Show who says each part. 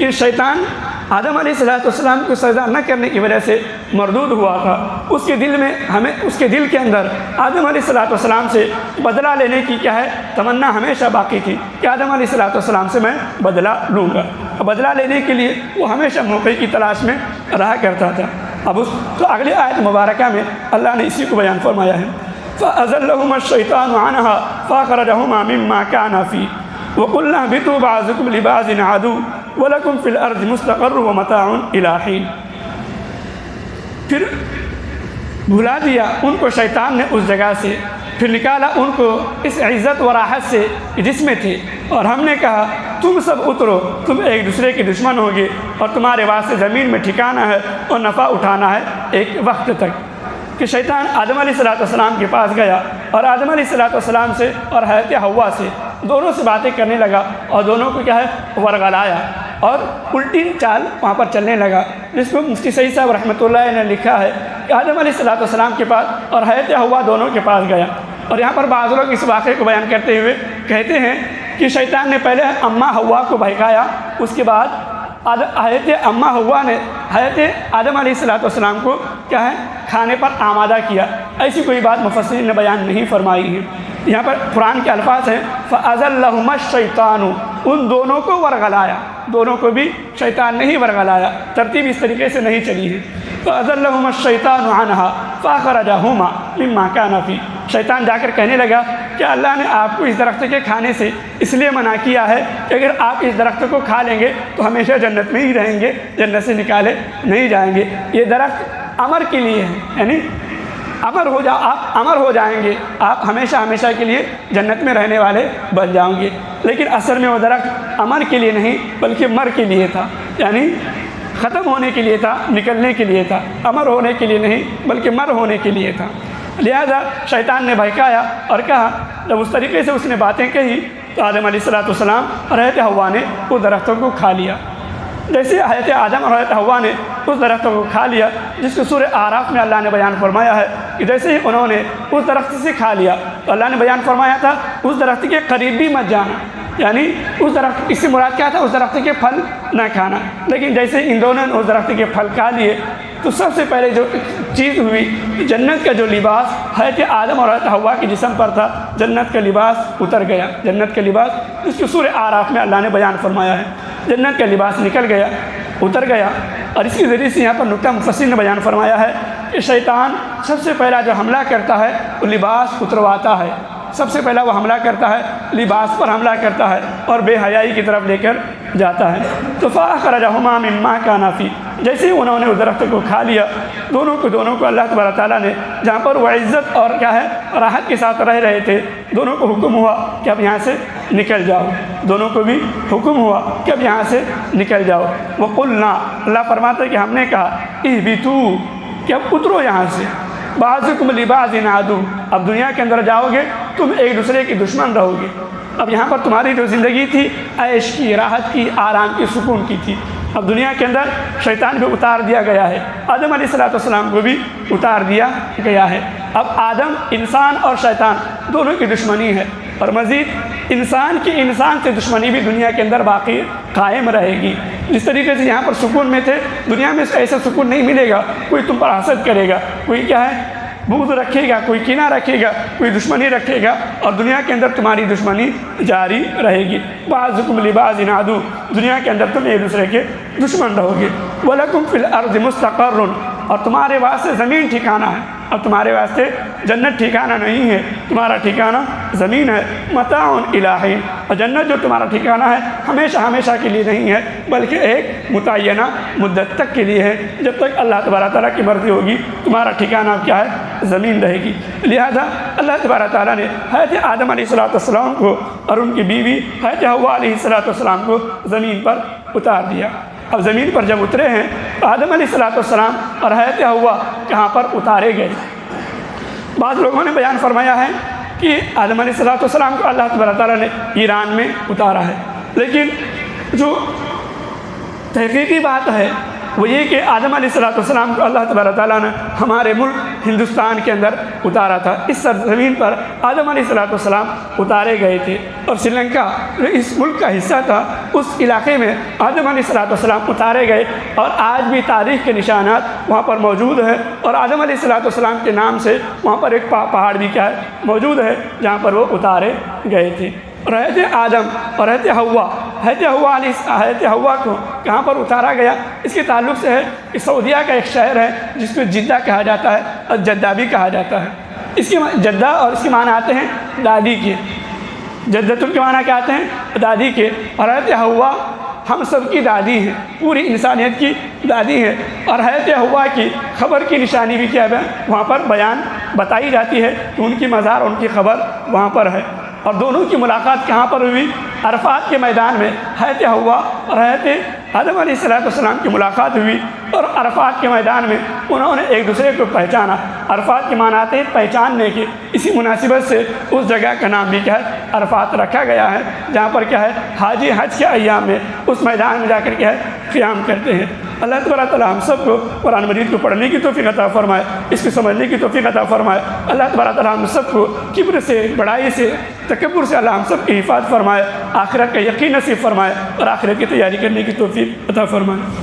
Speaker 1: کہ شیطان آدم علیہ السلام کو سجدہ نہ کرنے کی وجہ سے مردود ہوا تھا، اس کے دل کے اندر آدم علیہ السلام سے بدلہ لینے کی کیا ہے تمنا ہمیشہ باقی تھی کہ آدم علیہ السلام سے میں بدلہ لوں گا۔ بدلہ لینے کے لیے وہ ہمیشہ موقع کی تلاش میں رہا کرتا تھا۔ تو اگلی آیت مبارکہ میں اللہ نے اسی کو بیان فرمایا ہے، فَأَزَلَّهُمَا الشَّيْطَانُ عَنْهَا فَأَخْرَجَهُمَا مِمَّا كَانَا فِيهِ وَقُلْنَا اهْبِطُوا بَعْضُكُمْ لِبَعْضٍ عَدُوٌّ وَلَكُمْ فِي الْأَرْضِ مُسْتَقَرٌّ وَمَتَاعٌ إِلَىٰ حِينٍ۔ پھر بھلا دیا ان کو شیطان نے اس جگہ سے، پھر نکالا ان کو اس عزت و راحت سے جس میں تھے، اور ہم نے کہا تم سب اترو، تم ایک دوسرے کے دشمن ہوگے اور تمہارے واسطے زمین میں ٹھکانا ہے اور نفع اٹھانا ہے ایک وقت تک۔ کہ شیطان آدم علیہ السلام کے پاس گیا اور آدم علیہ السلام سے اور حضرت حوا سے دونوں سے باتیں کرنے لگا، اور دونوں کو کیا ہے ورغلایا اور الٹی چال وہاں پر چلنے لگا، جس کو مفتی سعید صاحب رحمۃ اللہ نے لکھا ہے کہ آدم علیہ السلام کے پاس اور حضرت حوا دونوں کے پاس گیا۔ اور یہاں پر بعض لوگ اس واقعے کو بیان کرتے ہوئے کہتے ہیں کہ شیطان نے پہلے اماں حوا کو بہکایا، اس کے بعد حضرت اماں حوا نے حضرت آدم علیہ السلام کو کیا ہے کھانے پر آمادہ کیا۔ ایسی کوئی بات مفسرین نے بیان نہیں فرمائی ہے۔ یہاں پر قرآن کے الفاظ ہیں فَأَزَلَّهُمَا الشَّيْطَانُ، ان دونوں کو ورغلایا، دونوں کو بھی شیطان نے ہی ورغلایا، ترتیب اس طریقے سے نہیں چلی ہے۔ فَأَزَلَّهُمَا الشَّيْطَانُ عَنْهَا فَأَخْرَجَهُمَا مِمَّا كَانَ فِيهِ۔ شیطان جا کر کہنے لگا کہ اللہ نے آپ کو اس درخت کے کھانے سے اس لیے منع کیا ہے کہ اگر آپ اس درخت کو کھا لیں گے تو ہمیشہ جنت میں ہی رہیں گے، جنت سے نکالے نہیں جائیں گے۔ یہ درخت امر کے لیے ہے، یعنی آپ امر ہو جائیں گے، آپ ہمیشہ ہمیشہ کے لیے جنت میں رہنے والے بن جاؤں گے۔ لیکن اصل میں وہ درخت امر کے لیے نہیں بلکہ مر کے لیے تھا، یعنی ختم ہونے کے لیے تھا، نکلنے کے لیے تھا، امر ہونے کے لیے نہیں بلکہ مر ہونے کے لیے تھا۔ لہذا شیطان نے بہکایا اور کہا، جب اس طریقے سے اس نے باتیں کہی تو آدم علیہ السلام اور حضرت حوا نے اس درختوں کو کھا لیا۔ جیسے حضرت آدم اور حضرت حوا نے اس درختوں کو کھا لیا، جس کو سورہ اعراف میں اللہ نے بیان فرمایا ہے کہ جیسے ہی انہوں نے اس درخت سے کھا لیا تو اللہ نے بیان فرمایا تھا اس درخت کے قریب بھی مت جانا، یعنی اس درخت، اس سے مراد کیا تھا، اس درخت کے پھل نہ کھانا۔ لیکن جیسے ان دونوں نے اس درخت کے پھل کھا لیے تو سب سے پہلے جو چیز ہوئی، جنت کا جو لباس حضرت آدم اور حضرت حوا کے جسم پر تھا، جنت کا لباس اتر گیا۔ جنت کا لباس اس کو سورہ اعراف میں اللہ نے بیان فرمایا ہے، جنت کا لباس نکل گیا، اتر گیا۔ اور اس کے ذریعے سے یہاں پر نکتہ مفسر نے بیان فرمایا ہے کہ شیطان سب سے پہلا جو حملہ کرتا ہے وہ لباس اترواتا ہے، سب سے پہلا وہ حملہ کرتا ہے، لباس پر حملہ کرتا ہے اور بے حیائی کی طرف لے کر جاتا ہے۔ تو فَأَخْرَجَهُمَا مِمَّا كَانَ فِيهِ، جیسے ہی انہوں نے اس درخت کو کھا لیا، دونوں کو اللہ تبارک تعالیٰ نے جہاں پر وہ عزت اور کیا ہے راحت کے ساتھ رہ رہے تھے، دونوں کو حکم ہوا کہ اب یہاں سے نکل جاؤ، دونوں کو بھی حکم ہوا کہ اب یہاں سے نکل جاؤ۔ وَقُلْنَا، اللہ فرماتا ہے کہ ہم نے کہا اِهْبِطُوا، کہ اب اترو یہاں سے، بَعْضُكُمْ لِبَعْضٍ عَدُوٌّ، اب دنیا کے اندر جاؤ گے تم ایک دوسرے کے دشمن رہو گے۔ اب یہاں پر تمہاری جو زندگی تھی عیش کی، راحت کی، آرام کی، سکون کی تھی، اب دنیا کے اندر شیطان کو اتار دیا گیا ہے، آدم علیہ السلام کو بھی اتار دیا گیا ہے۔ اب آدم، انسان اور شیطان دونوں کی دشمنی ہے، اور مزید انسان کی انسان سے دشمنی بھی دنیا کے اندر باقی قائم رہے گی۔ جس طریقے سے یہاں پر سکون میں تھے، دنیا میں ایسا سکون نہیں ملے گا، کوئی تم پر حسد کرے گا، کوئی کیا ہے بغض رکھے گا، کوئی کینہ رکھے گا، کوئی دشمنی رکھے گا، اور دنیا کے اندر تمہاری دشمنی جاری رہے گی۔ بعضکم لبعض عدو، دنیا کے اندر تم ایک دوسرے کے دشمن رہو گے۔ وَلَكُمْ فِي الْأَرْضِ مُسْتَقَرٌّ، اور تمہارے واسطے زمین ٹھکانہ ہے، اب تمہارے واسطے جنت ٹھکانہ نہیں ہے، تمہارا ٹھکانہ زمین ہے۔ متاع الی حین، اور جنت جو تمہارا ٹھکانہ ہے ہمیشہ ہمیشہ کے لیے نہیں ہے بلکہ ایک متعینہ مدت تک کے لیے ہے، جب تک اللہ تبارک تعالیٰ کی مرضی ہوگی تمہارا ٹھکانہ کیا ہے، زمین رہے گی۔ لہذا اللہ تبارک تعالیٰ نے حضرت آدم علیہ السلام کو اور ان کی بیوی حضرت حوا علیہ السلام کو زمین پر اتار دیا۔ اب زمین پر جب اترے ہیں تو آدم علیہ السلام اور حضرت حوا کہاں پر اتارے گئے؟ بعض لوگوں نے بیان فرمایا ہے کہ آدم علیہ السلام کو اللہ تبارک تعالیٰ نے ایران میں اتارا ہے، لیکن جو تحقیقی بات ہے وہ یہ کہ آدم علیہ السلام کو اللہ تبارک تعالیٰ نے ہمارے ملک ہندوستان کے اندر اتارا تھا۔ اس سرزمین پر آدم علیہ السلام اتارے گئے تھے، اور سری لنکا جو اس ملک کا حصہ تھا اس علاقے میں آدم علیہ السلام اتارے گئے، اور آج بھی تاریخ کے نشانات وہاں پر موجود ہیں، اور آدم علیہ السلام کے نام سے وہاں پر ایک پہاڑ بھی کیا ہے موجود ہے جہاں پر وہ اتارے گئے تھے۔ اور حضرت آدم اور حضرت ہوا کو کہاں پر اتارا گیا، اس کے تعلق سے ہے کہ سعودیہ کا ایک شہر ہے جس کو جدہ کہا جاتا ہے اور جدہ بھی کہا جاتا ہے۔ اس کی جدہ اور اس کے معنی آتے ہیں دادی کے، جدت کے معنی کیا آتے ہیں دادی کے، اور حضرت ہوا ہم سب کی دادی ہیں، پوری انسانیت کی دادی ہے، اور حضرت ہوا کی خبر کی نشانی بھی کیا ہے وہاں پر بتائی جاتی ہے کہ ان کی مزار اور ان کی خبر وہاں پر ہے۔ اور دونوں کی ملاقات کہاں پر ہوئی؟ عرفات کے میدان میں حضرت ہوا اور حضرت آدم علیہ السلام کی ملاقات ہوئی، اور عرفات کے میدان میں انہوں نے ایک دوسرے کو پہچانا۔ عرفات کے معنی آتے ہیں پہچاننے کے، اسی مناسبت سے اس جگہ کا نام بھی کیا ہے عرفات رکھا گیا ہے، جہاں پر کیا ہے حاجی حج کے ایام میں اس میدان میں جا کر کیا ہے قیام کرتے ہیں۔ اللہ تبارک تعالیٰ ہم سب کو قرآن مجید کو پڑھنے کی توفیق عطا فرمائے، اس کو سمجھنے کی توفیق عطا فرمائے۔ اللہ تبارک تعالیٰ ہم سب کو کبر سے، بڑائی سے، تکبر سے اللہ ہم سب کی حفاظت فرمائے، آخرت کا یقین نصیب فرمائے، اور آخرت کی تیاری کرنے کی توفیق عطا فرمائے۔